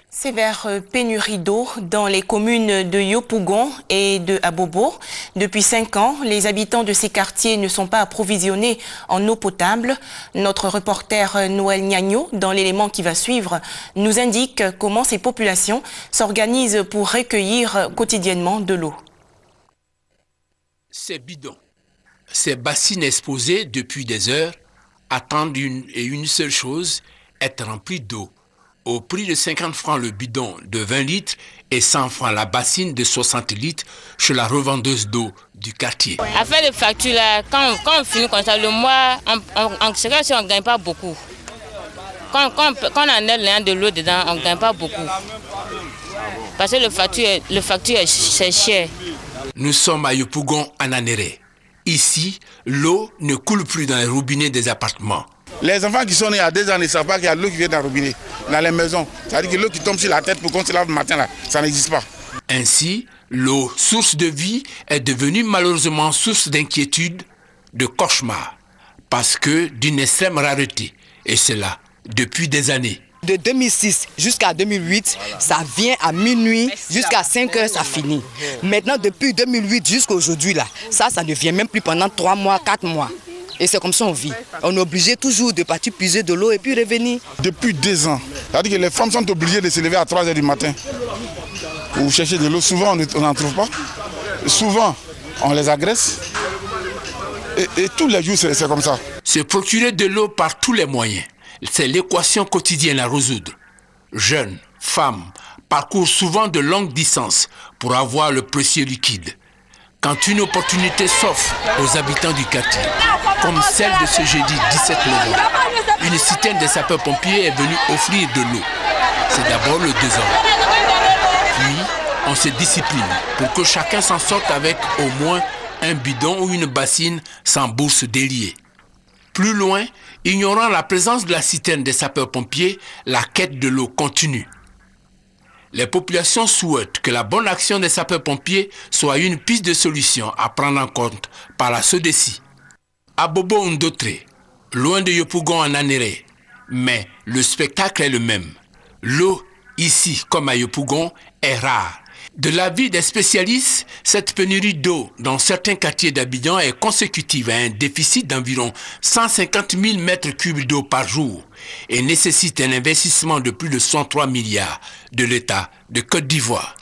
Sévère pénurie d'eau dans les communes de Yopougon et de Abobo. Depuis 5 ans, les habitants de ces quartiers ne sont pas approvisionnés en eau potable. Notre reporter Noël Gnagno, dans l'élément qui va suivre, nous indique comment ces populations s'organisent pour recueillir quotidiennement de l'eau. Ces bidons, ces bassines exposées depuis des heures attendent une seule chose, être remplis d'eau. Au prix de 50 francs le bidon de 20 litres et 100 francs la bassine de 60 litres chez la revendeuse d'eau du quartier. À faire les factures, là, quand on finit comme ça, le mois, c'est comme si on ne gagne pas beaucoup. Quand on enlève de l'eau dedans, on ne gagne pas beaucoup. Parce que le facture c'est cher. Nous sommes à Yopougon, en Anéré. Ici, l'eau ne coule plus dans les robinets des appartements. Les enfants qui sont nés à 2 ans ne savent pas qu'il y a de l'eau qui vient dans le robinet, dans les maisons. C'est-à-dire que l'eau qui tombe sur la tête pour qu'on se lave le matin, là, ça n'existe pas. Ainsi, l'eau, source de vie, est devenue malheureusement source d'inquiétude, de cauchemar, parce que d'une extrême rareté, et cela depuis des années. De 2006 jusqu'à 2008, ça vient à minuit, jusqu'à 5 heures, ça finit. Maintenant, depuis 2008 jusqu'à aujourd'hui, là, ça ne vient même plus pendant 3 mois, 4 mois. Et c'est comme ça qu'on vit. On est obligé toujours de partir puiser de l'eau et puis revenir. Depuis 2 ans, c'est-à-dire que les femmes sont obligées de se lever à 3 heures du matin pour chercher de l'eau. Souvent, on n'en trouve pas. Souvent, on les agresse. Et tous les jours, c'est comme ça. Se procurer de l'eau par tous les moyens, c'est l'équation quotidienne à résoudre. Jeunes, femmes, parcourent souvent de longues distances pour avoir le précieux liquide. Quand une opportunité s'offre aux habitants du quartier, comme celle de ce jeudi 17 novembre, une citerne des sapeurs-pompiers est venue offrir de l'eau. C'est d'abord le désordre. Puis, on se discipline pour que chacun s'en sorte avec au moins un bidon ou une bassine sans bourse déliée. Plus loin, ignorant la présence de la citerne des sapeurs-pompiers, la quête de l'eau continue. Les populations souhaitent que la bonne action des sapeurs-pompiers soit une piste de solution à prendre en compte par la SODECI. À Bobo Ndotre, loin de Yopougon en Anéré, mais le spectacle est le même. L'eau, ici comme à Yopougon, est rare. De l'avis des spécialistes, cette pénurie d'eau dans certains quartiers d'Abidjan est consécutive à un déficit d'environ 150 000 mètres cubes d'eau par jour et nécessite un investissement de plus de 103 milliards de l'État de Côte d'Ivoire.